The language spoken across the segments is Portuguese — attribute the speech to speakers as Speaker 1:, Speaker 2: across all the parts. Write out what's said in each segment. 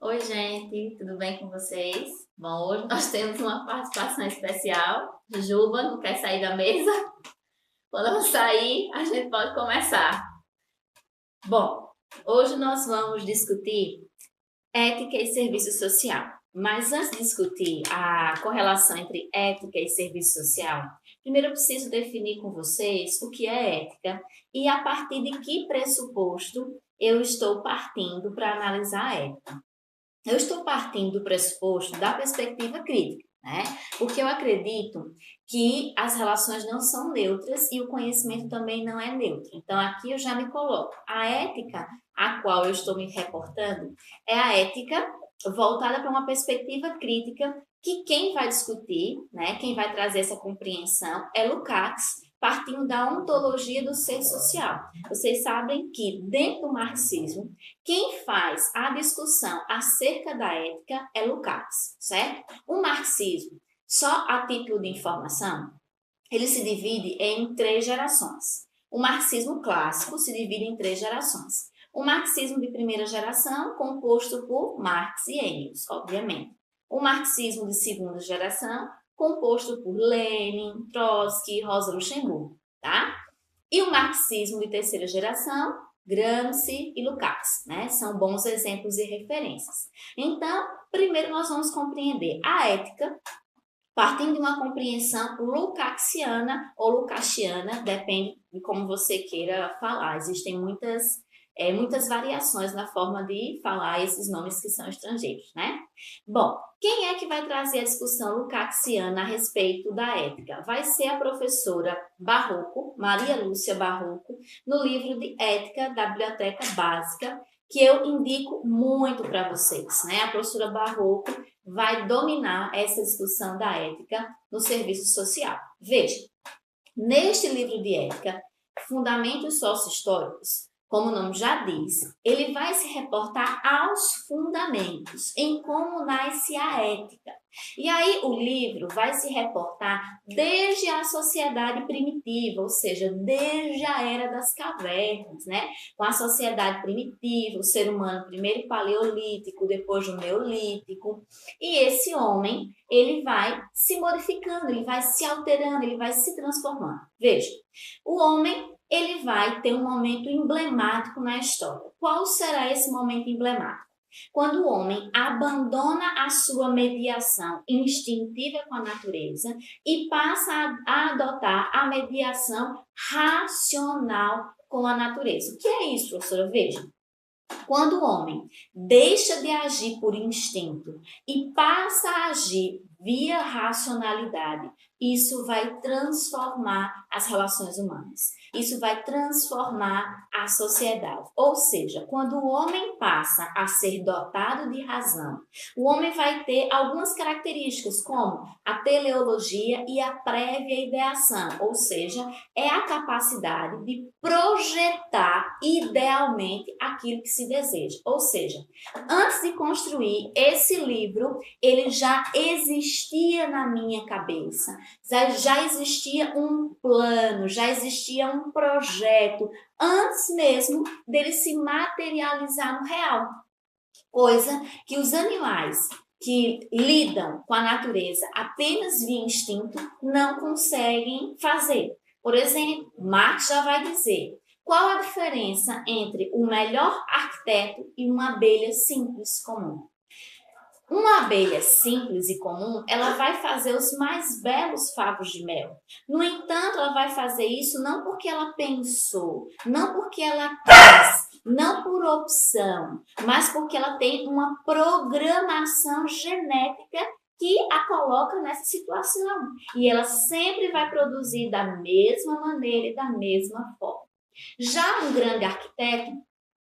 Speaker 1: Oi, gente, tudo bem com vocês? Bom, hoje nós temos uma participação especial. Jujuba não quer sair da mesa? Quando ela sair, a gente pode começar. Bom, hoje nós vamos discutir ética e serviço social. Mas antes de discutir a correlação entre ética e serviço social, primeiro eu preciso definir com vocês o que é ética e a partir de que pressuposto eu estou partindo para analisar a ética. Eu estou partindo do pressuposto da perspectiva crítica, né? Porque eu acredito que as relações não são neutras e o conhecimento também não é neutro. Então, aqui eu já me coloco. A ética a qual eu estou me reportando é a ética voltada para uma perspectiva crítica que quem vai discutir, né, quem vai trazer essa compreensão é Lukács, partindo da ontologia do ser social. Vocês sabem que dentro do marxismo, quem faz a discussão acerca da ética é Lukács, certo? O marxismo, só a título de informação, ele se divide em 3 gerações. O marxismo clássico se divide em 3 gerações. O marxismo de primeira geração, composto por Marx e Engels, obviamente. O marxismo de segunda geração, composto por Lenin, Trotsky, Rosa Luxemburgo, tá? E o marxismo de terceira geração, Gramsci e Lukács, né? São bons exemplos e referências. Então, primeiro nós vamos compreender a ética, partindo de uma compreensão lukácsiana ou lukácsiana, depende de como você queira falar. Existem muitas variações na forma de falar esses nomes que são estrangeiros, né? Bom, quem é que vai trazer a discussão lukácsiana a respeito da ética? Vai ser a professora Barroco, Maria Lúcia Barroco, no livro de Ética da Biblioteca Básica, que eu indico muito para vocês, né? A professora Barroco vai dominar essa discussão da ética no serviço social. Veja, neste livro de ética, Fundamentos Sócio-Históricos, como o nome já diz, ele vai se reportar aos fundamentos, em como nasce a ética. E aí o livro vai se reportar desde a sociedade primitiva, ou seja, desde a era das cavernas, né? Com a sociedade primitiva, o ser humano primeiro paleolítico, depois o neolítico. E esse homem, ele vai se modificando, ele vai se alterando, ele vai se transformando. Veja, o homem ele vai ter um momento emblemático na história. Qual será esse momento emblemático? Quando o homem abandona a sua mediação instintiva com a natureza e passa a adotar a mediação racional com a natureza. O que é isso, professora? Veja. Quando o homem deixa de agir por instinto e passa a agir via racionalidade, isso vai transformar as relações humanas. Isso vai transformar a sociedade. Ou seja, quando o homem passa a ser dotado de razão, o homem vai ter algumas características, como a teleologia e a prévia ideação, ou seja, é a capacidade de projetar idealmente aquilo que se deseja. Ou seja, antes de construir esse livro, ele já existia na minha cabeça, já existia um plano, já existia um projeto, antes mesmo dele se materializar no real. Coisa que os animais que lidam com a natureza apenas via instinto não conseguem fazer. Por exemplo, Marx já vai dizer: qual a diferença entre o melhor arquiteto e uma abelha simples comum? Uma abelha simples e comum, ela vai fazer os mais belos favos de mel. No entanto, ela vai fazer isso não porque ela pensou, não porque ela quis, não por opção, mas porque ela tem uma programação genética que a coloca nessa situação. E ela sempre vai produzir da mesma maneira e da mesma forma. Já um grande arquiteto,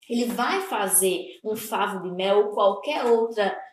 Speaker 1: ele vai fazer um favo de mel ou qualquer outra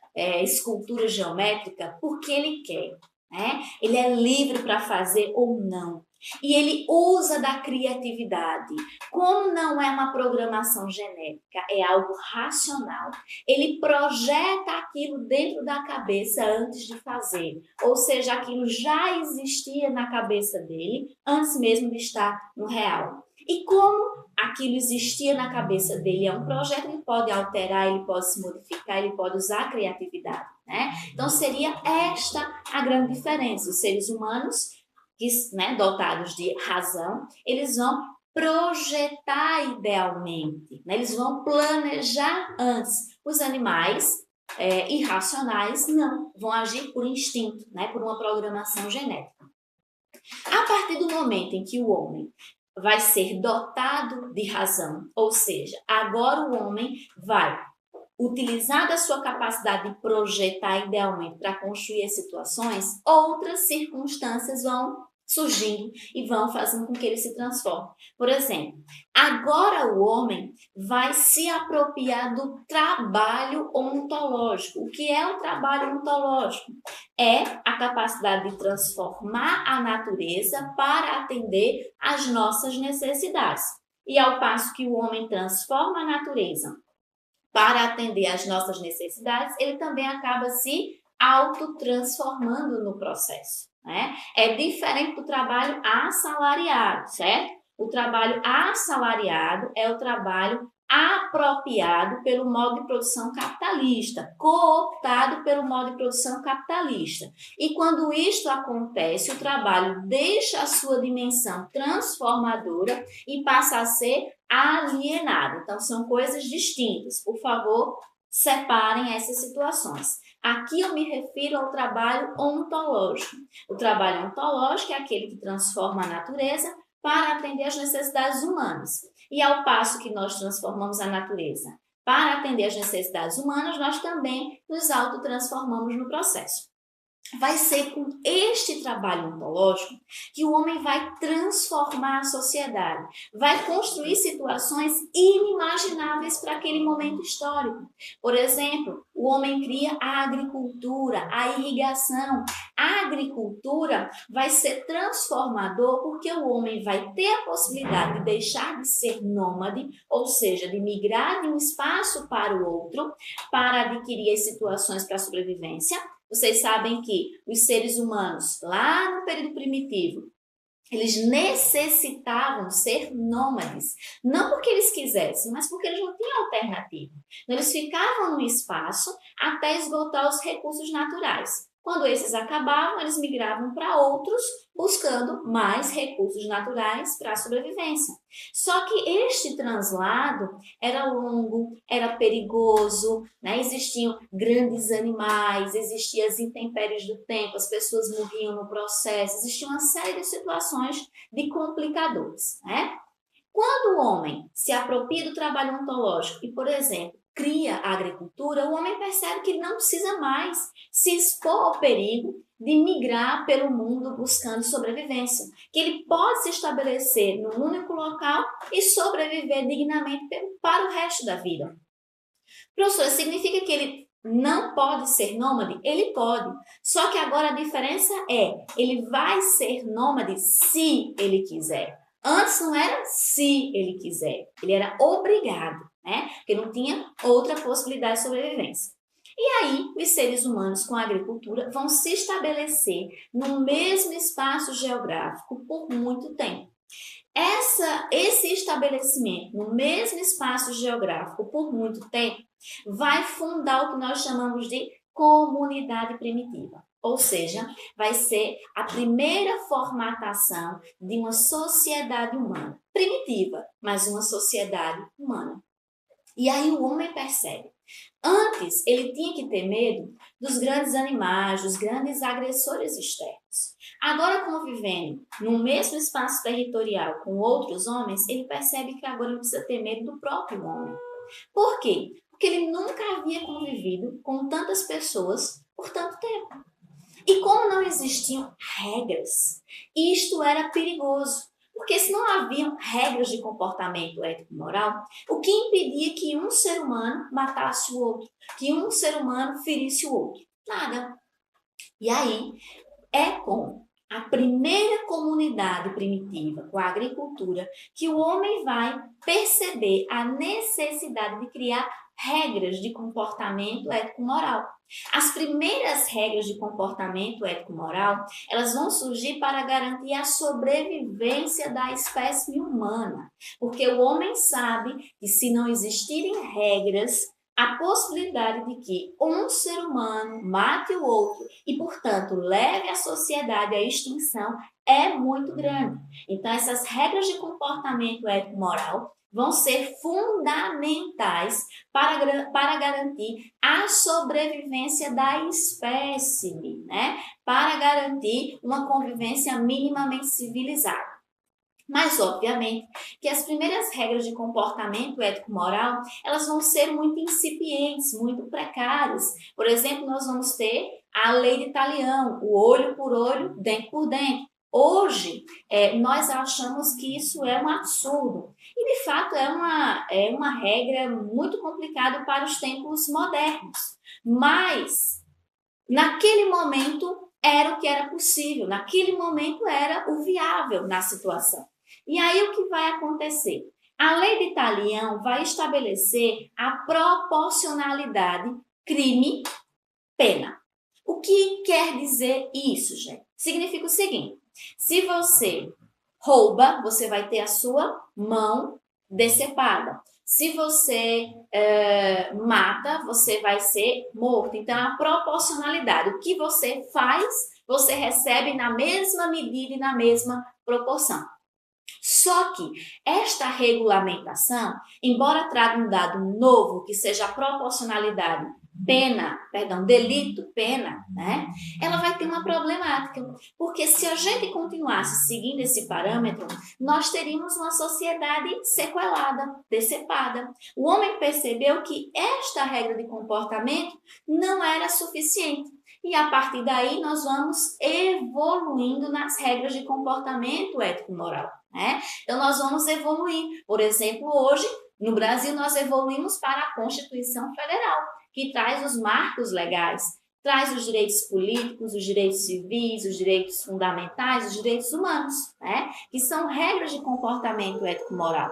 Speaker 1: escultura geométrica porque ele quer, né? Ele é livre para fazer ou não. E ele usa da criatividade. Como não é uma programação genética, é algo racional. Ele projeta aquilo dentro da cabeça antes de fazer. Ou seja, aquilo já existia na cabeça dele antes mesmo de estar no real. E como aquilo existia na cabeça dele, é um projeto, ele pode alterar, ele pode se modificar, ele pode usar a criatividade, né? Então, seria esta a grande diferença. Os seres humanos, que, né, dotados de razão, eles vão projetar idealmente, né? Eles vão planejar antes. Os animais irracionais não, vão agir por instinto, né? Por uma programação genética. A partir do momento em que o homem vai ser dotado de razão, ou seja, agora o homem vai utilizar da sua capacidade de projetar idealmente para construir as situações, outras circunstâncias vão surgindo e vão fazendo com que ele se transforme. Por exemplo, agora o homem vai se apropriar do trabalho ontológico. O que é o trabalho ontológico? É a capacidade de transformar a natureza para atender às nossas necessidades. E ao passo que o homem transforma a natureza para atender às nossas necessidades, ele também acaba se autotransformando no processo, né? É diferente do trabalho assalariado, certo? O trabalho assalariado é o trabalho apropriado pelo modo de produção capitalista, cooptado pelo modo de produção capitalista. E quando isto acontece, o trabalho deixa a sua dimensão transformadora e passa a ser alienado. Então, são coisas distintas. Por favor, separem essas situações. Aqui eu me refiro ao trabalho ontológico. O trabalho ontológico é aquele que transforma a natureza para atender às necessidades humanas. E ao passo que nós transformamos a natureza para atender às necessidades humanas, nós também nos autotransformamos no processo. Vai ser com este trabalho ontológico que o homem vai transformar a sociedade, vai construir situações inimagináveis para aquele momento histórico. Por exemplo, o homem cria a agricultura, a irrigação. A agricultura vai ser transformador porque o homem vai ter a possibilidade de deixar de ser nômade, ou seja, de migrar de um espaço para o outro, para adquirir as situações para a sobrevivência. Vocês sabem que os seres humanos, lá no período primitivo, eles necessitavam ser nômades. Não porque eles quisessem, mas porque eles não tinham alternativa. Eles ficavam no espaço até esgotar os recursos naturais. Quando esses acabavam, eles migravam para outros, buscando mais recursos naturais para a sobrevivência. Só que este translado era longo, era perigoso, né? Existiam grandes animais, existiam as intempéries do tempo, as pessoas morriam no processo, existia uma série de situações de complicadores, né? Quando o homem se apropria do trabalho ontológico e, por exemplo, cria a agricultura, o homem percebe que ele não precisa mais se expor ao perigo de migrar pelo mundo buscando sobrevivência, que ele pode se estabelecer num único local e sobreviver dignamente para o resto da vida. Professora, significa que ele não pode ser nômade? Ele pode, só que agora a diferença é, ele vai ser nômade se ele quiser. Antes não era se ele quiser, ele era obrigado, né? Porque não tinha outra possibilidade de sobrevivência. E aí, os seres humanos com a agricultura vão se estabelecer no mesmo espaço geográfico por muito tempo. Esse estabelecimento no mesmo espaço geográfico por muito tempo vai fundar o que nós chamamos de comunidade primitiva. Ou seja, vai ser a primeira formatação de uma sociedade humana. Primitiva, mas uma sociedade humana. E aí o homem percebe. Antes, ele tinha que ter medo dos grandes animais, dos grandes agressores externos. Agora, convivendo no mesmo espaço territorial com outros homens, ele percebe que agora ele precisa ter medo do próprio homem. Por quê? Porque ele nunca havia convivido com tantas pessoas por tanto tempo. E como não existiam regras, isto era perigoso. Porque se não haviam regras de comportamento ético-moral, o que impedia que um ser humano matasse o outro, que um ser humano ferisse o outro? Nada. E aí é com a primeira comunidade primitiva, com a agricultura, que o homem vai perceber a necessidade de criar regras de comportamento ético-moral. As primeiras regras de comportamento ético-moral, elas vão surgir para garantir a sobrevivência da espécie humana, porque o homem sabe que se não existirem regras, a possibilidade de que um ser humano mate o outro e, portanto, leve a sociedade à extinção é muito grande. Então, essas regras de comportamento ético-moral vão ser fundamentais para garantir a sobrevivência da espécie, né? Para garantir uma convivência minimamente civilizada. Mas, obviamente, que as primeiras regras de comportamento ético-moral, elas vão ser muito incipientes, muito precárias. Por exemplo, nós vamos ter a lei de Talião, o olho por olho, dente por dente. Hoje, nós achamos que isso é um absurdo. E, de fato, é uma regra muito complicada para os tempos modernos. Mas, naquele momento, era o que era possível. Naquele momento, era o viável na situação. E aí, o que vai acontecer? A lei de Talião vai estabelecer a proporcionalidade crime-pena. O que quer dizer isso, gente? Significa o seguinte: se você rouba, você vai ter a sua mão decepada. Se você mata, você vai ser morto. Então, a proporcionalidade. O que você faz, você recebe na mesma medida e na mesma proporção. Só que esta regulamentação, embora traga um dado novo, que seja a proporcionalidade delito, pena, né? Ela vai ter uma problemática, porque se a gente continuasse seguindo esse parâmetro, nós teríamos uma sociedade sequelada, decepada. O homem percebeu que esta regra de comportamento não era suficiente. E a partir daí nós vamos evoluindo nas regras de comportamento ético-moral, né? Então nós vamos evoluir. Por exemplo, hoje, no Brasil, nós evoluímos para a Constituição Federal, que traz os marcos legais, traz os direitos políticos, os direitos civis, os direitos fundamentais, os direitos humanos, né? Que são regras de comportamento ético-moral.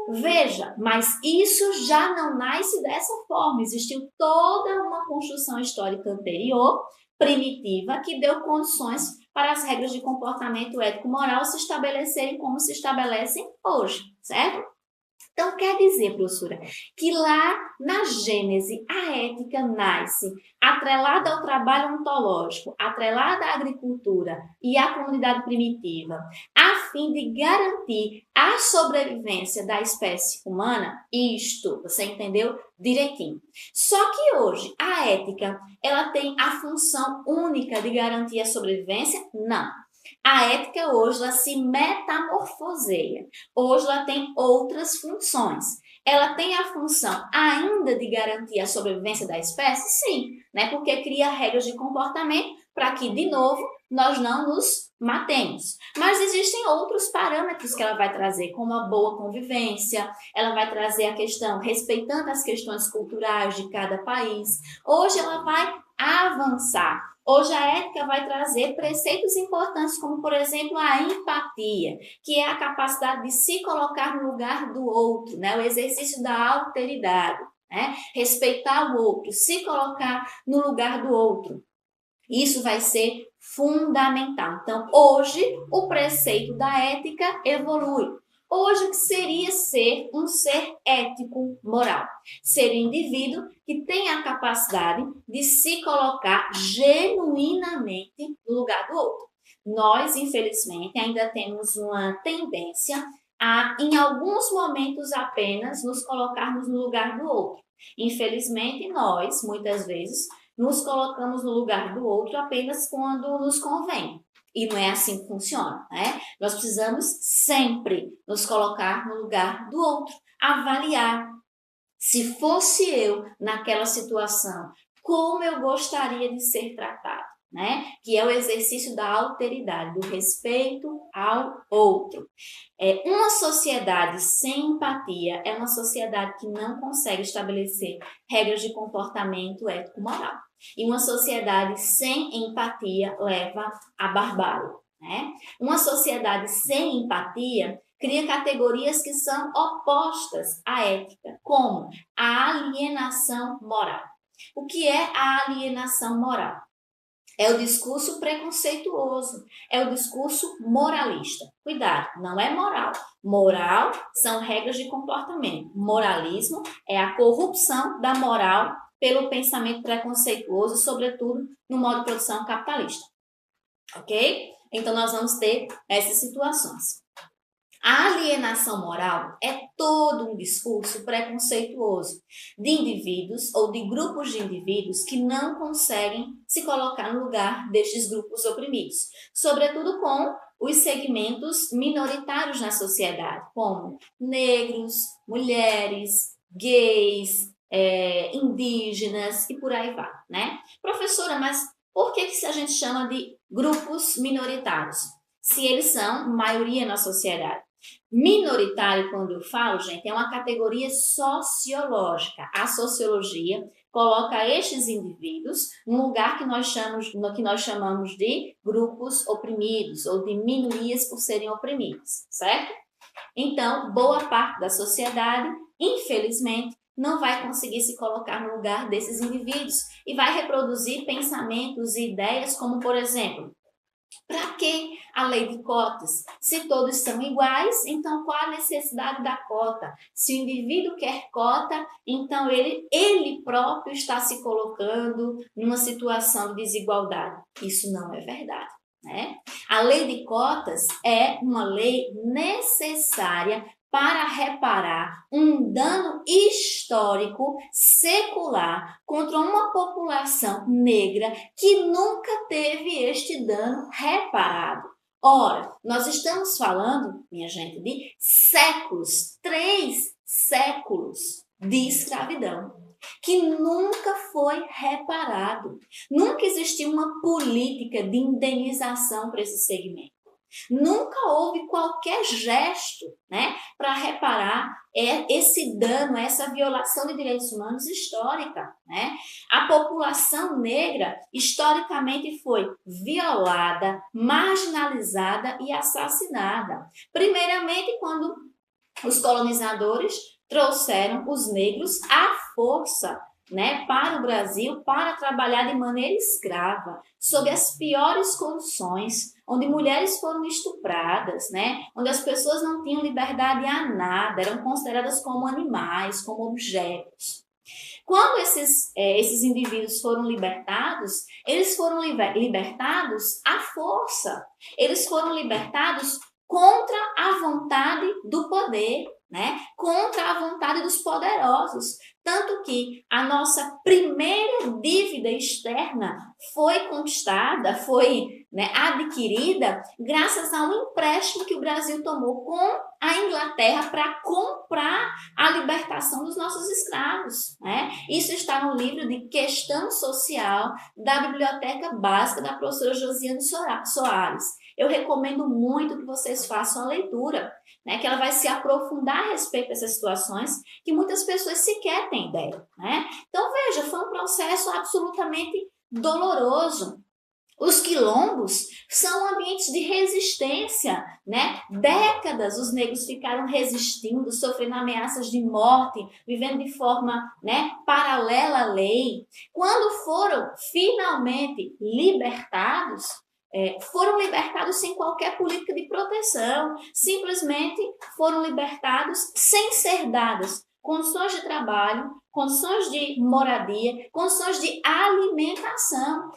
Speaker 1: Veja, mas isso já não nasce dessa forma. Existiu toda uma construção histórica anterior, primitiva, que deu condições para as regras de comportamento ético-moral se estabelecerem como se estabelecem hoje, certo? Então, quer dizer, professora, que lá na Gênese a ética nasce atrelada ao trabalho ontológico, atrelada à agricultura e à comunidade primitiva, a fim de garantir a sobrevivência da espécie humana? Isto, você entendeu direitinho. Só que hoje a ética, ela tem a função única de garantir a sobrevivência? Não. A ética hoje ela se metamorfoseia. Hoje ela tem outras funções. Ela tem a função ainda de garantir a sobrevivência da espécie? Sim, né? Porque cria regras de comportamento para que, de novo, nós não nos matemos. Mas existem outros parâmetros que ela vai trazer, como a boa convivência, ela vai trazer a questão respeitando as questões culturais de cada país. Hoje ela vai avançar. Hoje a ética vai trazer preceitos importantes, como, por exemplo, a empatia, que é a capacidade de se colocar no lugar do outro, né? O exercício da alteridade, né? Respeitar o outro, se colocar no lugar do outro. Isso vai ser fundamental. Então, hoje, o preceito da ética evolui. Hoje, o que seria ser um ser ético moral? Ser um indivíduo que tem a capacidade de se colocar genuinamente no lugar do outro. Nós, infelizmente, ainda temos uma tendência a, em alguns momentos apenas, nos colocarmos no lugar do outro. Infelizmente, nós, muitas vezes, nos colocamos no lugar do outro apenas quando nos convém. E não é assim que funciona, né? Nós precisamos sempre nos colocar no lugar do outro, avaliar. Se fosse eu naquela situação, como eu gostaria de ser tratado, né? Que é o exercício da alteridade, do respeito ao outro. Uma sociedade sem empatia é uma sociedade que não consegue estabelecer regras de comportamento ético-moral. E uma sociedade sem empatia leva à barbárie, né? Uma sociedade sem empatia cria categorias que são opostas à ética, como a alienação moral. O que é a alienação moral? É o discurso preconceituoso, é o discurso moralista. Cuidado, não é moral. Moral são regras de comportamento. Moralismo é a corrupção da moral pelo pensamento preconceituoso, sobretudo no modo de produção capitalista. Ok? Então, nós vamos ter essas situações. A alienação moral é todo um discurso preconceituoso de indivíduos ou de grupos de indivíduos que não conseguem se colocar no lugar destes grupos oprimidos, sobretudo com os segmentos minoritários na sociedade, como negros, mulheres, gays, indígenas e por aí vai, né? Professora, mas por que a gente chama de grupos minoritários, se eles são maioria na sociedade? Minoritário, quando eu falo, gente, é uma categoria sociológica. A sociologia coloca estes indivíduos num lugar que nós chamamos de grupos oprimidos ou de minorias por serem oprimidos, certo? Então, boa parte da sociedade, infelizmente, não vai conseguir se colocar no lugar desses indivíduos e vai reproduzir pensamentos e ideias como, por exemplo, para que a lei de cotas? Se todos são iguais, então qual a necessidade da cota? Se o indivíduo quer cota, então ele próprio está se colocando numa situação de desigualdade. Isso não é verdade, né? A lei de cotas é uma lei necessária para reparar um dano histórico secular contra uma população negra que nunca teve este dano reparado. Ora, nós estamos falando, minha gente, de séculos, 3 séculos de escravidão, que nunca foi reparado. Nunca existiu uma política de indenização para esse segmento. Nunca houve qualquer gesto, né, para reparar esse dano, essa violação de direitos humanos histórica, né? A população negra historicamente foi violada, marginalizada e assassinada. Primeiramente, quando os colonizadores trouxeram os negros à força, né, para o Brasil, para trabalhar de maneira escrava, sob as piores condições, onde mulheres foram estupradas, né, onde as pessoas não tinham liberdade a nada, eram consideradas como animais, como objetos. Quando esses indivíduos foram libertados, eles foram libertados à força, eles foram libertados contra a vontade do poder, né? Contra a vontade dos poderosos. Tanto que a nossa primeira dívida externa foi conquistada, foi, né, adquirida graças a um empréstimo que o Brasil tomou com a Inglaterra para comprar a libertação dos nossos escravos, né? Isso está no livro de Questão Social da Biblioteca Básica da professora Josiane Soares. Eu recomendo muito que vocês façam a leitura, né, que ela vai se aprofundar a respeito dessas situações que muitas pessoas sequer têm ideia, né? Então, veja, foi um processo absolutamente doloroso. Os quilombos são ambientes de resistência, né? Décadas os negros ficaram resistindo, sofrendo ameaças de morte, vivendo de forma, né, paralela à lei. Quando foram finalmente libertados, foram libertados sem qualquer política de proteção, simplesmente foram libertados sem ser dadas condições de trabalho, condições de moradia, condições de alimentação.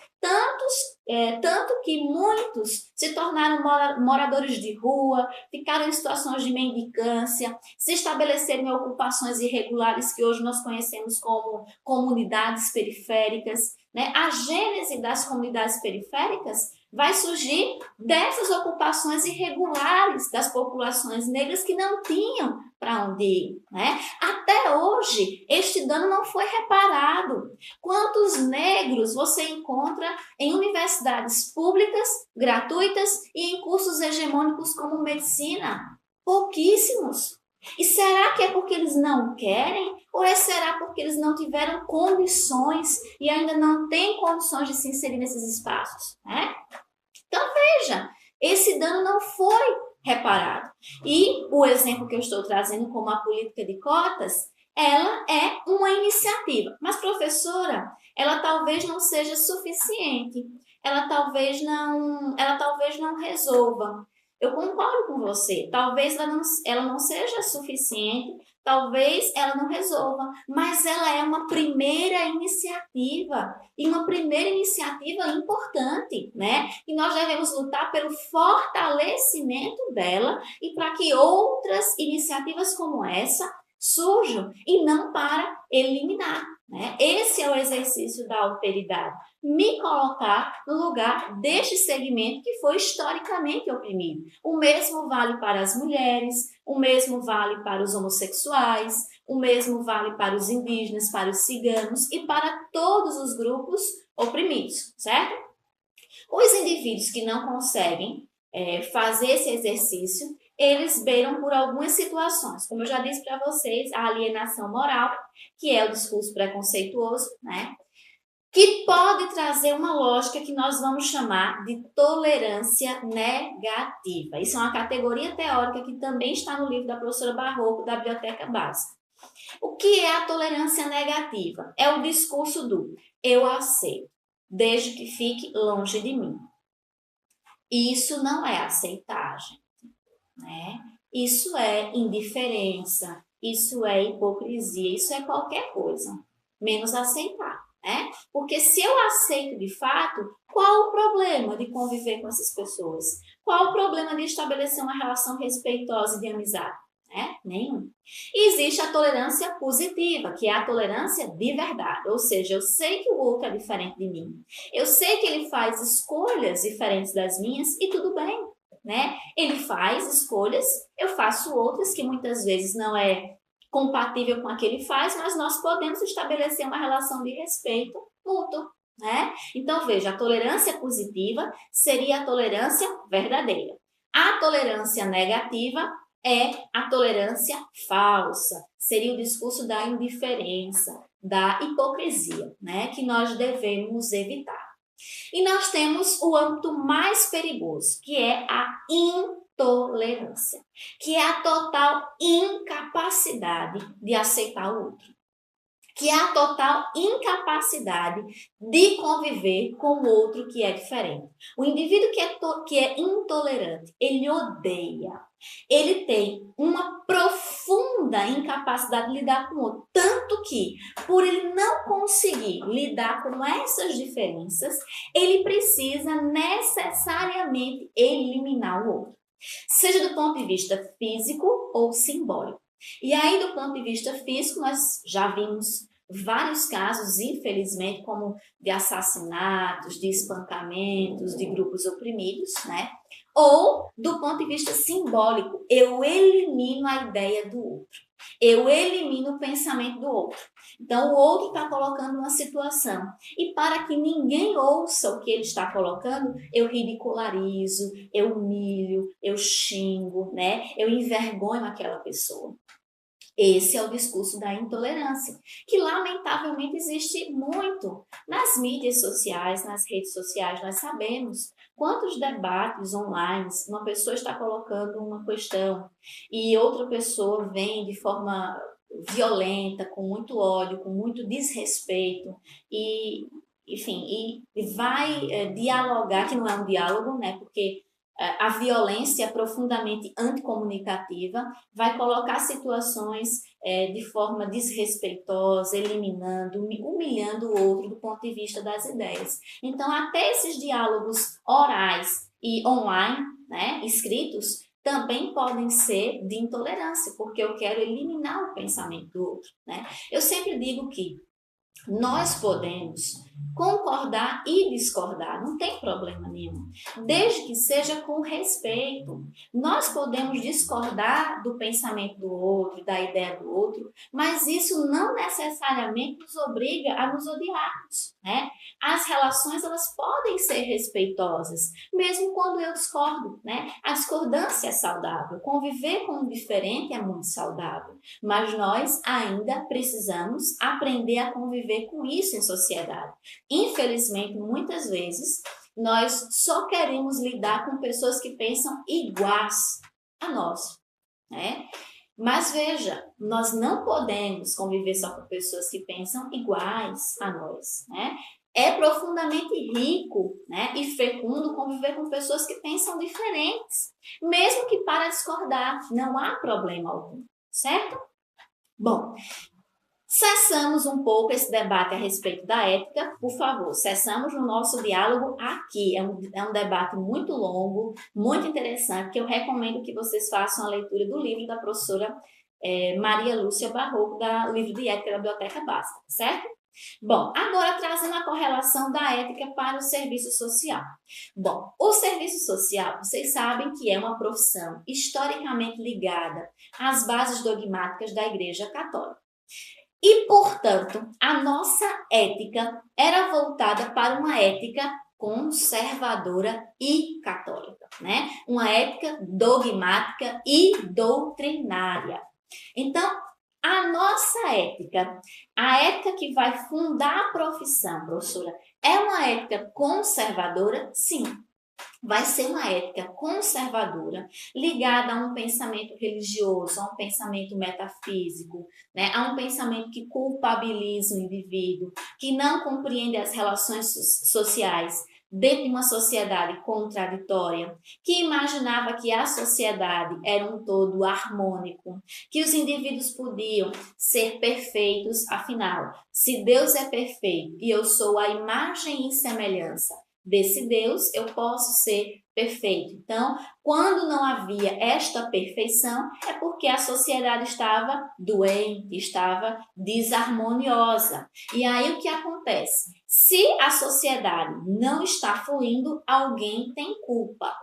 Speaker 1: Tanto que muitos se tornaram moradores de rua, ficaram em situações de mendicância, se estabeleceram em ocupações irregulares que hoje nós conhecemos como comunidades periféricas, né? A gênese das comunidades periféricas vai surgir dessas ocupações irregulares das populações negras que não tinham para onde ir, né? Até hoje, este dano não foi reparado. Quantos negros você encontra em universidades públicas, gratuitas e em cursos hegemônicos como medicina? Pouquíssimos. E será que é porque eles não querem? Ou será porque eles não tiveram condições e ainda não têm condições de se inserir nesses espaços, né? Então, veja, esse dano não foi reparado. E o exemplo que eu estou trazendo como a política de cotas, ela é uma iniciativa. Mas, professora, ela talvez não seja suficiente. Ela talvez não resolva. Eu concordo com você. Talvez ela não seja suficiente, talvez ela não resolva, mas ela é uma primeira iniciativa. E uma primeira iniciativa importante, né? E nós devemos lutar pelo fortalecimento dela e para que outras iniciativas como essa surjam e não para eliminar, né? Esse é o exercício da alteridade. Me colocar no lugar deste segmento que foi historicamente oprimido. O mesmo vale para as mulheres, o mesmo vale para os homossexuais, o mesmo vale para os indígenas, para os ciganos e para todos os grupos oprimidos, certo? Os indivíduos que não conseguem fazer esse exercício, eles beiram por algumas situações. Como eu já disse para vocês, a alienação moral, que é o discurso preconceituoso, né? Que pode trazer uma lógica que nós vamos chamar de tolerância negativa. Isso é uma categoria teórica que também está no livro da professora Barroco, da Biblioteca Básica. O que é a tolerância negativa? É o discurso do eu aceito, desde que fique longe de mim. Isso não é aceitar, gente, né? Isso é indiferença, isso é hipocrisia, isso é qualquer coisa, menos aceitar, né? Porque se eu aceito de fato, qual o problema de conviver com essas pessoas? Qual o problema de estabelecer uma relação respeitosa e de amizade? Nenhum. E existe a tolerância positiva, que é a tolerância de verdade, ou seja, eu sei que o outro é diferente de mim, eu sei que ele faz escolhas diferentes das minhas e tudo bem, né? Ele faz escolhas, eu faço outras que muitas vezes não é compatível com a que ele faz, mas nós podemos estabelecer uma relação de respeito mútuo, né? Então, veja, a tolerância positiva seria a tolerância verdadeira. A tolerância negativa é a tolerância falsa, seria o discurso da indiferença, da hipocrisia, né, que nós devemos evitar. E nós temos o âmbito mais perigoso, que é a intolerância, que é a total incapacidade de aceitar o outro, que é a total incapacidade de conviver com o outro que é diferente. O indivíduo que é intolerante, ele odeia, ele tem uma profunda incapacidade de lidar com o outro, tanto que, por ele não conseguir lidar com essas diferenças, ele precisa necessariamente eliminar o outro, seja do ponto de vista físico ou simbólico. E aí, do ponto de vista físico, nós já vimos vários casos, infelizmente, como de assassinatos, de espancamentos, de grupos oprimidos, né? Ou, do ponto de vista simbólico, eu elimino a ideia do outro. Eu elimino o pensamento do outro. Então, o outro está colocando uma situação. E para que ninguém ouça o que ele está colocando, eu ridicularizo, eu humilho, eu xingo, né? Eu envergonho aquela pessoa. Esse é o discurso da intolerância, que lamentavelmente existe muito nas mídias sociais, nas redes sociais. Nós sabemos quantos debates online uma pessoa está colocando uma questão e outra pessoa vem de forma violenta, com muito ódio, com muito desrespeito e, enfim, e vai dialogar, que não é um diálogo, né? Porque a violência é profundamente anticomunicativa, vai colocar situações de forma desrespeitosa, eliminando, humilhando o outro do ponto de vista das ideias. Então, até esses diálogos orais e online, né, escritos, também podem ser de intolerância, porque eu quero eliminar o pensamento do outro, né? Eu sempre digo que nós podemos concordar e discordar, não tem problema nenhum, desde que seja com respeito. Nós podemos discordar do pensamento do outro, da ideia do outro, mas isso não necessariamente nos obriga a nos odiarmos, né? As relações, elas podem ser respeitosas, mesmo quando eu discordo, né? A discordância é saudável, conviver com o diferente é muito saudável, mas nós ainda precisamos aprender a conviver com isso em sociedade. Infelizmente, muitas vezes, nós só queremos lidar com pessoas que pensam iguais a nós, né? Mas veja, nós não podemos conviver só com pessoas que pensam iguais a nós, né? É profundamente rico, né, e fecundo conviver com pessoas que pensam diferentes, mesmo que para discordar, não há problema algum, certo? Bom, cessamos um pouco esse debate a respeito da ética, por favor, cessamos o nosso diálogo aqui. É um debate muito longo, muito interessante, que eu recomendo que vocês façam a leitura do livro da professora Maria Lúcia Barroco, do livro de ética da Biblioteca Básica, certo? Bom, agora trazendo a correlação da ética para o serviço social. Bom, o serviço social, vocês sabem que é uma profissão historicamente ligada às bases dogmáticas da Igreja Católica. E, portanto, a nossa ética era voltada para uma ética conservadora e católica, né? Uma ética dogmática e doutrinária. Então, a nossa ética, a ética que vai fundar a profissão, professora, é uma ética conservadora? Sim. Vai ser uma ética conservadora, ligada a um pensamento religioso, a um pensamento metafísico, né? A um pensamento que culpabiliza o indivíduo, que não compreende as relações sociais dentro de uma sociedade contraditória, que imaginava que a sociedade era um todo harmônico, que os indivíduos podiam ser perfeitos, afinal, se Deus é perfeito e eu sou a imagem e semelhança desse Deus, eu posso ser perfeito. Então, quando não havia esta perfeição, é porque a sociedade estava doente, estava desarmoniosa. E aí o que acontece? Se a sociedade não está fluindo, alguém tem culpa.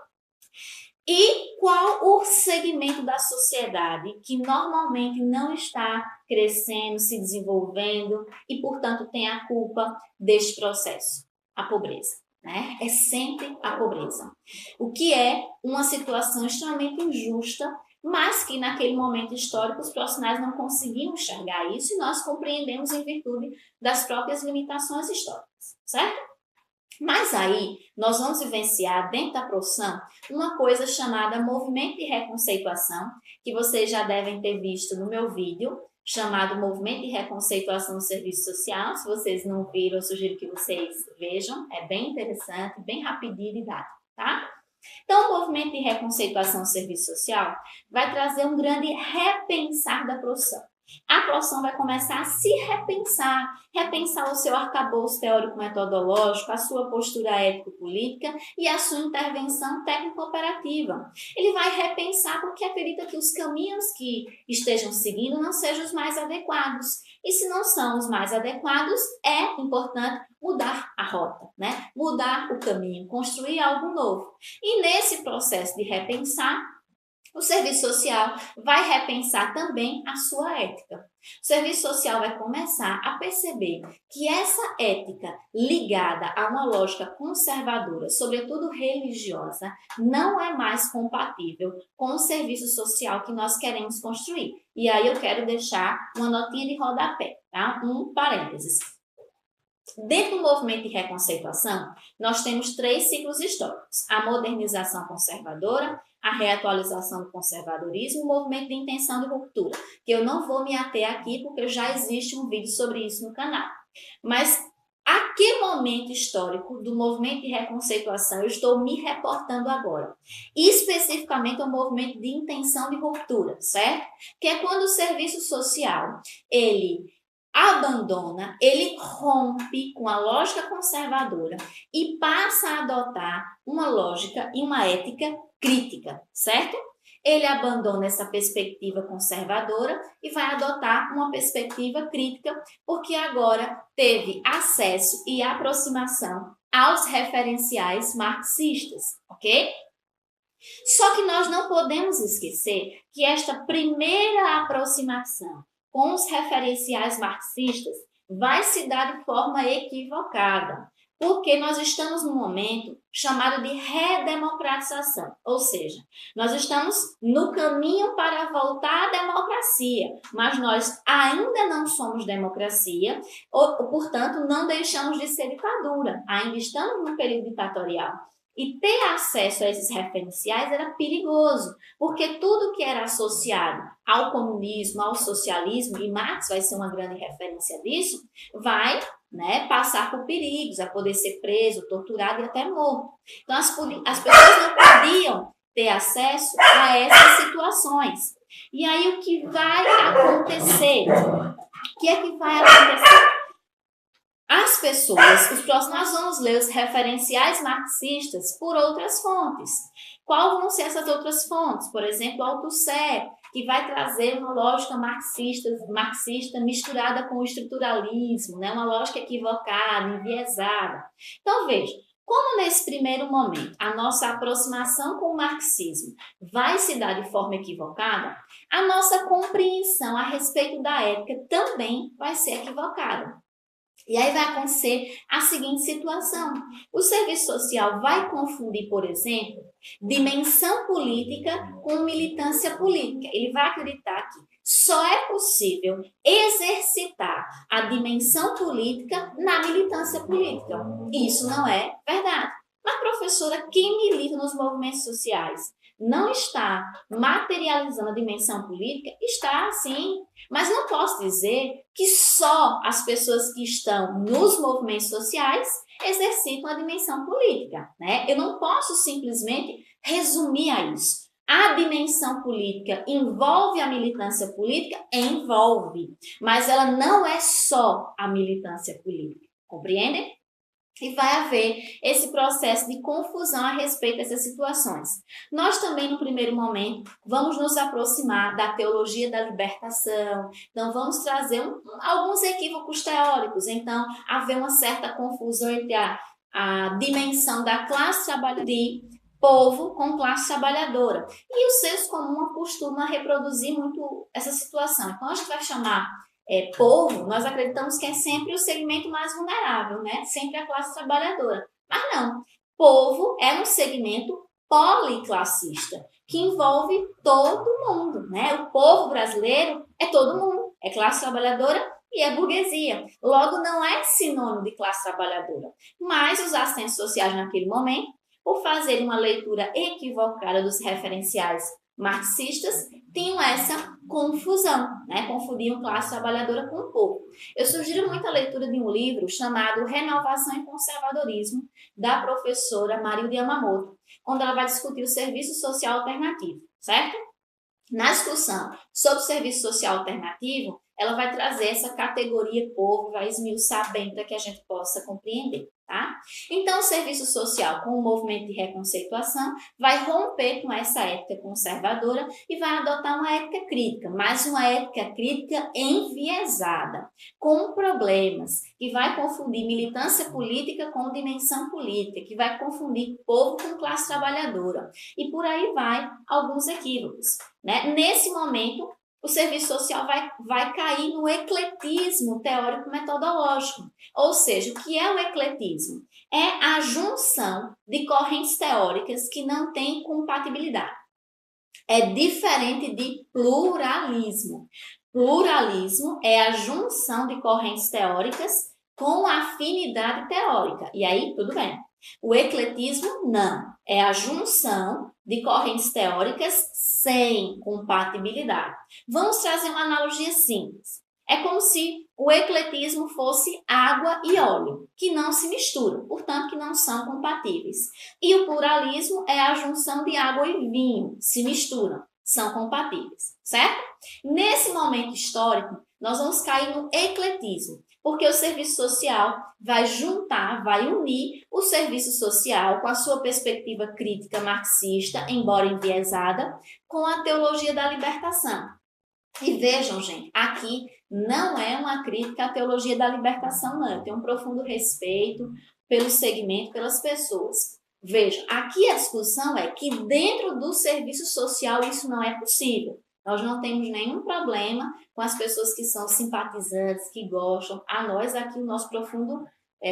Speaker 1: E qual o segmento da sociedade que normalmente não está crescendo, se desenvolvendo e, portanto, tem a culpa deste processo? A pobreza. Né? É sempre a pobreza. O que é uma situação extremamente injusta, mas que naquele momento histórico os profissionais não conseguiam enxergar isso e nós compreendemos em virtude das próprias limitações históricas, certo? Mas aí nós vamos vivenciar dentro da profissão uma coisa chamada movimento de reconceituação, que vocês já devem ter visto no meu vídeo, chamado Movimento de Reconceituação do Serviço Social. Se vocês não viram, eu sugiro que vocês vejam. É bem interessante, bem rapidinho e didático, tá? Então, o Movimento de Reconceituação do Serviço Social vai trazer um grande repensar da profissão. A profissão vai começar a se repensar o seu arcabouço teórico-metodológico, a sua postura ético-política e a sua intervenção técnico-operativa. Ele vai repensar porque acredita que os caminhos que estejam seguindo não sejam os mais adequados. E se não são os mais adequados, é importante mudar a rota, né? Mudar o caminho, construir algo novo. E nesse processo de repensar, o serviço social vai repensar também a sua ética. O serviço social vai começar a perceber que essa ética ligada a uma lógica conservadora, sobretudo religiosa, não é mais compatível com o serviço social que nós queremos construir. E aí eu quero deixar uma notinha de rodapé, tá? Um parênteses. Dentro do movimento de reconceituação, nós temos 3 ciclos históricos: a modernização conservadora, a reatualização do conservadorismo e o movimento de intenção de ruptura, que eu não vou me ater aqui porque já existe um vídeo sobre isso no canal. Mas a que momento histórico do movimento de reconceituação eu estou me reportando agora? Especificamente ao movimento de intenção de ruptura, certo? Que é quando o serviço social, ele abandona, ele rompe com a lógica conservadora e passa a adotar uma lógica e uma ética crítica, certo? Ele abandona essa perspectiva conservadora e vai adotar uma perspectiva crítica, porque agora teve acesso e aproximação aos referenciais marxistas, ok? Só que nós não podemos esquecer que esta primeira aproximação com os referenciais marxistas vai se dar de forma equivocada, porque nós estamos num momento chamado de redemocratização, ou seja, nós estamos no caminho para voltar à democracia, mas nós ainda não somos democracia, portanto, não deixamos de ser ditadura, ainda estamos num período ditatorial. E ter acesso a esses referenciais era perigoso, porque tudo que era associado ao comunismo, ao socialismo, e Marx vai ser uma grande referência disso, vai, né, passar por perigos, a poder ser preso, torturado e até morto. Então as pessoas não podiam ter acesso a essas situações. E aí o que vai acontecer? O que é que vai acontecer? As pessoas, nós vamos ler os referenciais marxistas por outras fontes. Qual vão ser essas outras fontes? Por exemplo, Althusser, que vai trazer uma lógica marxista misturada com o estruturalismo, né? Uma lógica equivocada, enviesada. Então, veja, como nesse primeiro momento a nossa aproximação com o marxismo vai se dar de forma equivocada, a nossa compreensão a respeito da ética também vai ser equivocada. E aí vai acontecer a seguinte situação. O serviço social vai confundir, por exemplo, dimensão política com militância política. Ele vai acreditar que só é possível exercitar a dimensão política na militância política. Isso não é verdade. Mas, professora, quem milita nos movimentos sociais não está materializando a dimensão política? Está, sim. Mas não posso dizer que só as pessoas que estão nos movimentos sociais exercitam a dimensão política, né? Eu não posso simplesmente resumir a isso. A dimensão política envolve a militância política? Envolve. Mas ela não é só a militância política. Compreendem? E vai haver esse processo de confusão a respeito dessas situações. Nós também, no primeiro momento, vamos nos aproximar da teologia da libertação. Então, vamos trazer alguns equívocos teóricos. Então, haver uma certa confusão entre a dimensão da classe trabalhadora de povo com classe trabalhadora. E o senso comum costuma reproduzir muito essa situação. Então, a gente vai chamar povo, nós acreditamos que é sempre o segmento mais vulnerável, né? Sempre a classe trabalhadora. Mas não, povo é um segmento policlassista, que envolve todo mundo, né? O povo brasileiro é todo mundo, é classe trabalhadora e é burguesia. Logo, não é sinônimo de classe trabalhadora. Mas os assistentes sociais, naquele momento, por fazer uma leitura equivocada dos referenciais marxistas, tinham essa confusão, né? Confundiam classe trabalhadora com o povo. Eu sugiro muito a leitura de um livro chamado Renovação e Conservadorismo, da professora Marilde Yamamoto, onde ela vai discutir o serviço social alternativo, certo? Na discussão sobre o serviço social alternativo, ela vai trazer essa categoria povo, vai esmiuçar bem para que a gente possa compreender, tá? Então, o serviço social, com o movimento de reconceituação, vai romper com essa ética conservadora e vai adotar uma ética crítica, mas uma ética crítica enviesada, com problemas, que vai confundir militância política com dimensão política, que vai confundir povo com classe trabalhadora. E por aí vai alguns equívocos, né? Nesse momento, o serviço social vai cair no ecletismo teórico-metodológico. Ou seja, o que é o ecletismo? É a junção de correntes teóricas que não têm compatibilidade. É diferente de pluralismo. Pluralismo é a junção de correntes teóricas com afinidade teórica. E aí, tudo bem. O ecletismo, não. É a junção de correntes teóricas sem compatibilidade. Vamos trazer uma analogia simples. É como se o ecletismo fosse água e óleo, que não se misturam, portanto, que não são compatíveis. E o pluralismo é a junção de água e vinho, se misturam, são compatíveis, certo? Nesse momento histórico, nós vamos cair no ecletismo, porque o serviço social vai juntar, vai unir o serviço social com a sua perspectiva crítica marxista, embora enviesada, com a teologia da libertação. E vejam, gente, aqui não é uma crítica à teologia da libertação, não. Eu tenho um profundo respeito pelo segmento, pelas pessoas. Vejam, aqui a discussão é que dentro do serviço social isso não é possível. Nós não temos nenhum problema com as pessoas que são simpatizantes, que gostam. A nós aqui o nosso profundo,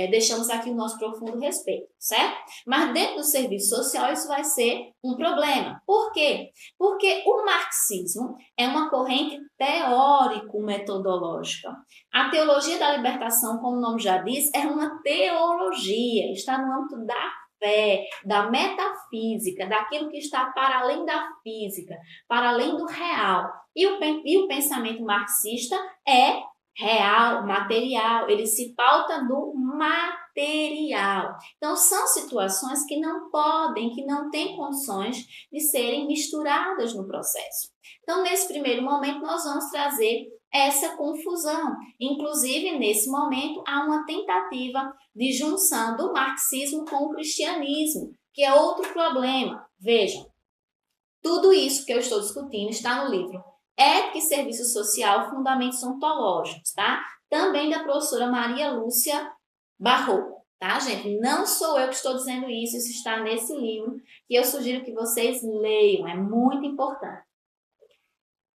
Speaker 1: deixamos aqui o nosso profundo respeito, certo? Mas dentro do serviço social isso vai ser um problema. Por quê? Porque o marxismo é uma corrente teórico-metodológica. A teologia da libertação, como o nome já diz, é uma teologia, está no âmbito da fé, da metafísica, daquilo que está para além da física, para além do real. E o pensamento marxista é real, material, ele se pauta no material. Então, são situações que não podem, que não têm condições de serem misturadas no processo. Então, nesse primeiro momento, nós vamos trazer essa confusão. Inclusive, nesse momento, há uma tentativa de junção do marxismo com o cristianismo, que é outro problema. Vejam, tudo isso que eu estou discutindo está no livro Ética e Serviço Social, Fundamentos Ontológicos, tá? Também da professora Maria Lúcia Barroco, tá, gente? Não sou eu que estou dizendo isso, isso está nesse livro, que eu sugiro que vocês leiam, é muito importante.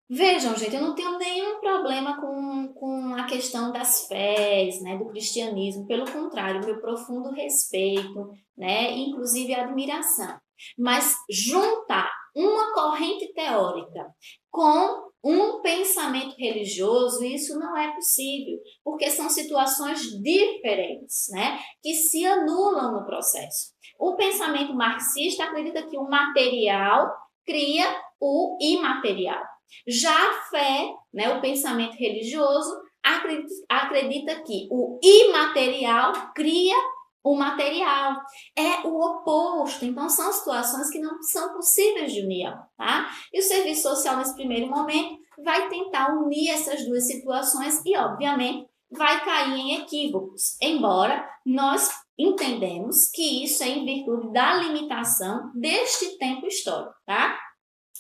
Speaker 1: Vejam, gente, eu não tenho nenhum problema com a questão das fés, né, do cristianismo. Pelo contrário, meu profundo respeito, né, inclusive admiração. Mas juntar uma corrente teórica com um pensamento religioso, isso não é possível, porque são situações diferentes, né, que se anulam no processo. O pensamento marxista acredita que o material cria o imaterial. Já a fé, né, o pensamento religioso, acredita que o imaterial cria o material. É o oposto. Então, são situações que não são possíveis de união, tá? E o serviço social, nesse primeiro momento, vai tentar unir essas duas situações e, obviamente, vai cair em equívocos. Embora nós entendemos que isso é em virtude da limitação deste tempo histórico, tá?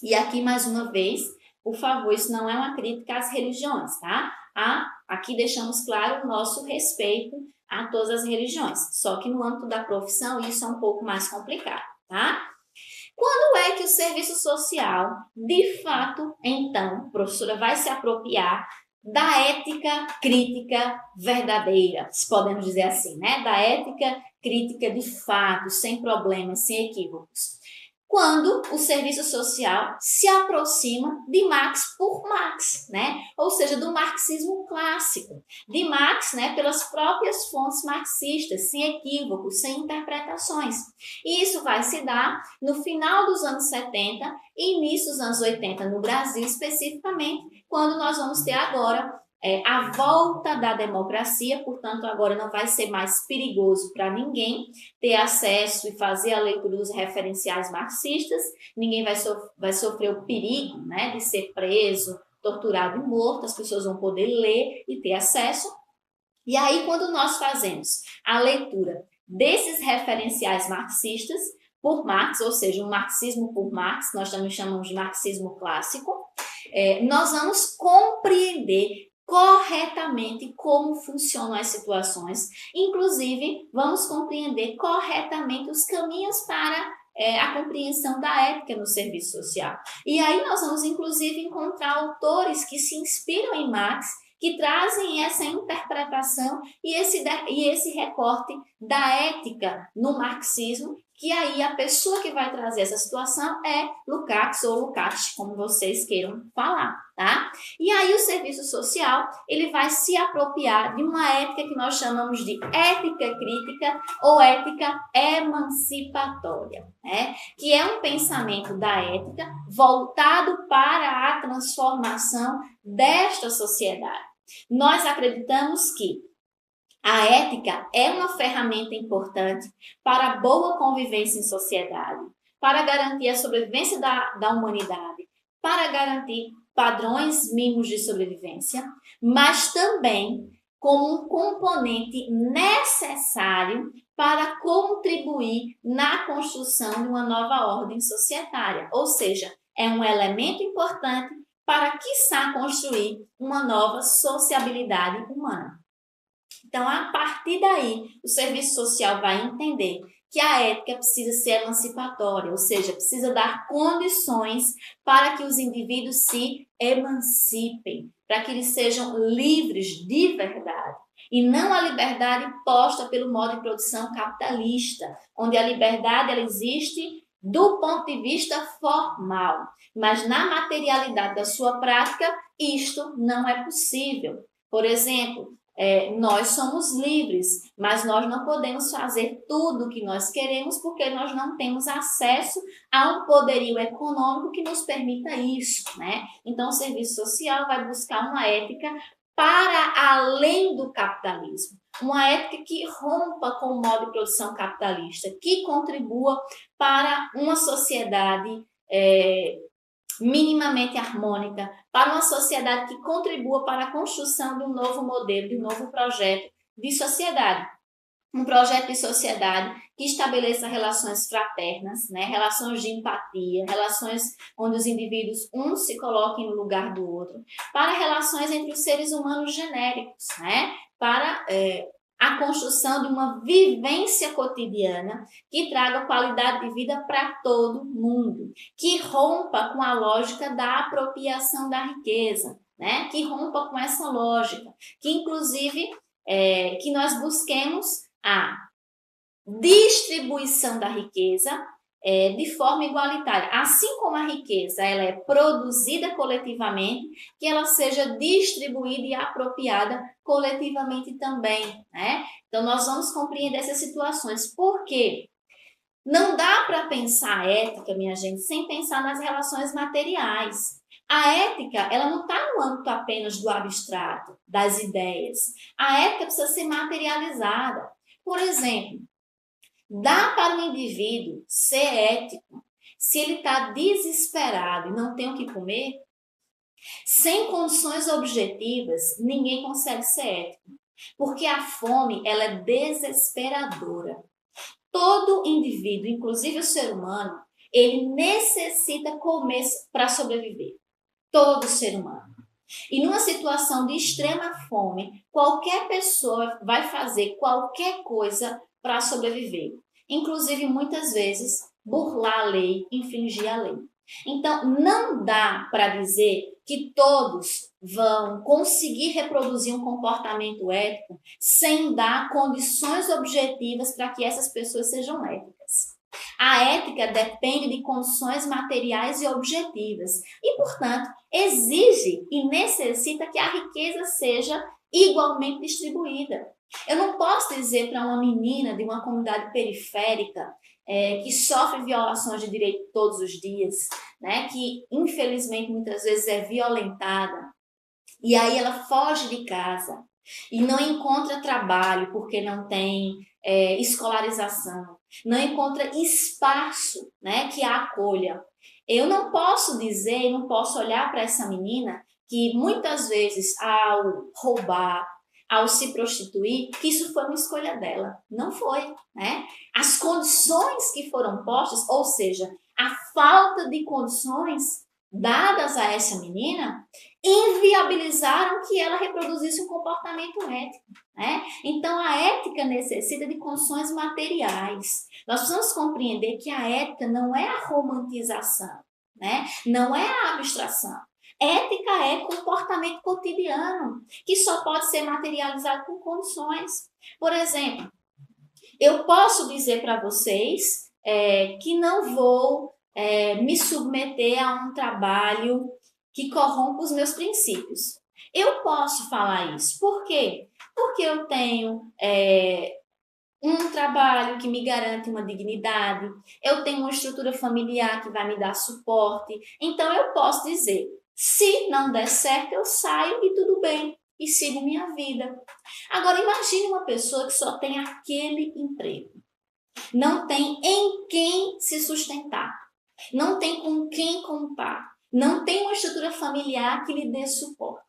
Speaker 1: E aqui, mais uma vez, por favor, isso não é uma crítica às religiões, tá? Aqui deixamos claro o nosso respeito a todas as religiões. Só que no âmbito da profissão isso é um pouco mais complicado, tá? Quando é que o serviço social, de fato, então, professora, vai se apropriar da ética crítica verdadeira, se podemos dizer assim, né? Da ética crítica de fato, sem problemas, sem equívocos. Quando o serviço social se aproxima de Marx por Marx, né? Ou seja, do marxismo clássico, de Marx, né, pelas próprias fontes marxistas, sem equívocos, sem interpretações. E isso vai se dar no final dos anos 70 e início dos anos 80, no Brasil especificamente, quando nós vamos ter agora a volta da democracia, portanto, agora não vai ser mais perigoso para ninguém ter acesso e fazer a leitura dos referenciais marxistas, ninguém vai sofrer o perigo, né, de ser preso, torturado e morto, as pessoas vão poder ler e ter acesso. E aí, quando nós fazemos a leitura desses referenciais marxistas por Marx, ou seja, um marxismo por Marx, nós também chamamos de marxismo clássico, nós vamos compreender corretamente como funcionam as situações, inclusive vamos compreender corretamente os caminhos para a compreensão da ética no serviço social. E aí nós vamos inclusive encontrar autores que se inspiram em Marx, que trazem essa interpretação e esse recorte da ética no marxismo, que aí a pessoa que vai trazer essa situação é Lukács ou Lukács, como vocês queiram falar, tá? E aí o serviço social, ele vai se apropriar de uma ética que nós chamamos de ética crítica ou ética emancipatória, né? Que é um pensamento da ética voltado para a transformação desta sociedade. Nós acreditamos que a ética é uma ferramenta importante para a boa convivência em sociedade, para garantir a sobrevivência da humanidade, para garantir padrões mínimos de sobrevivência, mas também como um componente necessário para contribuir na construção de uma nova ordem societária, ou seja, é um elemento importante para, quiçá, construir uma nova sociabilidade humana. Então, a partir daí, o serviço social vai entender que a ética precisa ser emancipatória, ou seja, precisa dar condições para que os indivíduos se emancipem, para que eles sejam livres de verdade. E não a liberdade posta pelo modo de produção capitalista, onde a liberdade ela existe do ponto de vista formal, mas na materialidade da sua prática, isto não é possível. Por exemplo, nós somos livres, mas nós não podemos fazer tudo o que nós queremos porque nós não temos acesso a um poderio econômico que nos permita isso, né? Então, o serviço social vai buscar uma ética para além do capitalismo, uma ética que rompa com o modo de produção capitalista, que contribua para uma sociedade minimamente harmônica, para uma sociedade que contribua para a construção de um novo modelo, de um novo projeto de sociedade. Um projeto de sociedade que estabeleça relações fraternas, né? Relações de empatia, relações onde os indivíduos uns se coloquem no lugar do outro, para relações entre os seres humanos genéricos, né? Para a construção de uma vivência cotidiana que traga qualidade de vida para todo mundo, que rompa com a lógica da apropriação da riqueza, né? Que rompa com essa lógica, que inclusive que nós busquemos a distribuição da riqueza de forma igualitária. Assim como a riqueza ela é produzida coletivamente, que ela seja distribuída e apropriada coletivamente também, né? Então, nós vamos compreender essas situações. Por quê? Não dá para pensar a ética, minha gente, sem pensar nas relações materiais. A ética, ela não está no âmbito apenas do abstrato, das ideias. A ética precisa ser materializada. Por exemplo, dá para o indivíduo ser ético se ele está desesperado e não tem o que comer? Sem condições objetivas, ninguém consegue ser ético, porque a fome ela é desesperadora. Todo indivíduo, inclusive o ser humano, ele necessita comer para sobreviver. Todo ser humano. E numa situação de extrema fome, qualquer pessoa vai fazer qualquer coisa para sobreviver. Inclusive, muitas vezes, burlar a lei, infringir a lei. Então, não dá para dizer que todos vão conseguir reproduzir um comportamento ético sem dar condições objetivas para que essas pessoas sejam éticas. A ética depende de condições materiais e objetivas e, portanto, exige e necessita que a riqueza seja igualmente distribuída. Eu não posso dizer para uma menina de uma comunidade periférica que sofre violações de direito todos os dias, né, que infelizmente muitas vezes é violentada, e aí ela foge de casa e não encontra trabalho porque não tem escolarização, não encontra espaço, né, que a acolha. Eu não posso dizer, não posso olhar para essa menina que muitas vezes ao roubar, ao se prostituir, que isso foi uma escolha dela. Não foi, né? As condições que foram postas, ou seja, a falta de condições dadas a essa menina, inviabilizaram que ela reproduzisse um comportamento ético, né? Então, a ética necessita de condições materiais. Nós precisamos compreender que a ética não é a romantização, né? Não é a abstração. Ética é comportamento cotidiano, que só pode ser materializado com condições. Por exemplo, eu posso dizer para vocês que não vou me submeter a um trabalho que corrompa os meus princípios. Eu posso falar isso. Por quê? Porque eu tenho um trabalho que me garante uma dignidade, eu tenho uma estrutura familiar que vai me dar suporte. Então, eu posso dizer, se não der certo, eu saio e tudo bem, e sigo minha vida. Agora, imagine uma pessoa que só tem aquele emprego, não tem em quem se sustentar, não tem com quem contar, não tem uma estrutura familiar que lhe dê suporte.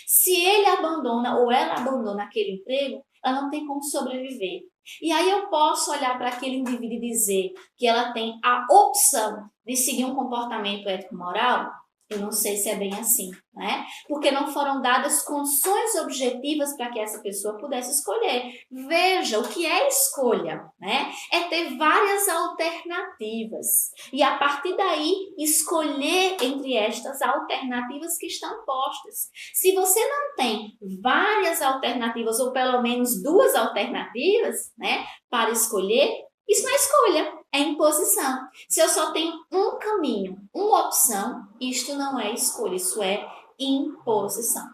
Speaker 1: Se ele abandona ou ela abandona aquele emprego, ela não tem como sobreviver. E aí eu posso olhar para aquele indivíduo e dizer que ela tem a opção de seguir um comportamento ético-moral? Eu não sei se é bem assim, né? Porque não foram dadas condições objetivas para que essa pessoa pudesse escolher. Veja, o que é escolha, né? É ter várias alternativas. E a partir daí, escolher entre estas alternativas que estão postas. Se você não tem várias alternativas, ou pelo menos duas alternativas, né, para escolher, isso não é escolha, é imposição. Se eu só tenho um caminho, uma opção, isto não é escolha, isso é imposição.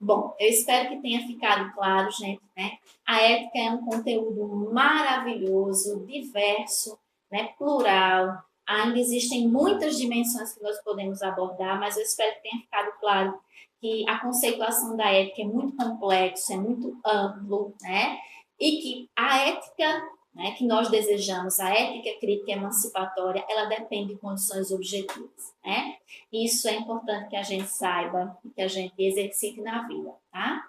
Speaker 1: Bom, eu espero que tenha ficado claro, gente, né? A ética é um conteúdo maravilhoso, diverso, né? Plural. Ainda existem muitas dimensões que nós podemos abordar, mas eu espero que tenha ficado claro que a conceituação da ética é muito complexo, é muito amplo, né? E que a ética, né, que nós desejamos, a ética crítica emancipatória, ela depende de condições objetivas, né? Isso é importante que a gente saiba e que a gente exercite na vida, tá?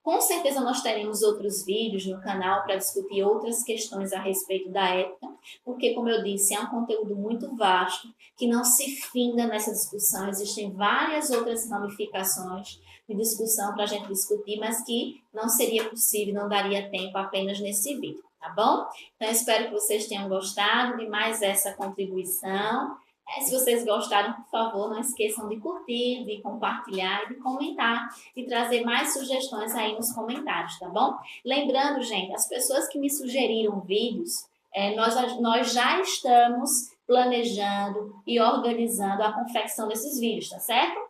Speaker 1: Com certeza nós teremos outros vídeos no canal para discutir outras questões a respeito da ética, porque, como eu disse, é um conteúdo muito vasto, que não se finda nessa discussão, existem várias outras ramificações de discussão para a gente discutir, mas que não seria possível, não daria tempo apenas nesse vídeo, tá bom? Então, espero que vocês tenham gostado de mais essa contribuição. Se vocês gostaram, por favor, não esqueçam de curtir, de compartilhar e de comentar e trazer mais sugestões aí nos comentários, tá bom? Lembrando, gente, as pessoas que me sugeriram vídeos, nós já estamos planejando e organizando a confecção desses vídeos, tá certo?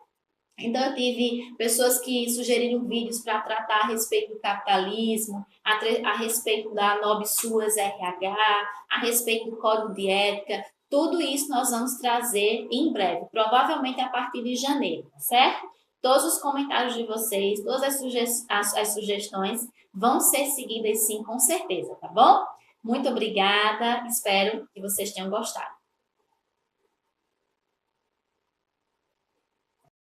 Speaker 1: Então, eu tive pessoas que sugeriram vídeos para tratar a respeito do capitalismo, a respeito da Nob Suas RH, a respeito do Código de Ética. Tudo isso nós vamos trazer em breve, provavelmente a partir de janeiro, tá certo? Todos os comentários de vocês, todas as sugestões vão ser seguidas sim, com certeza, tá bom? Muito obrigada, espero que vocês tenham gostado.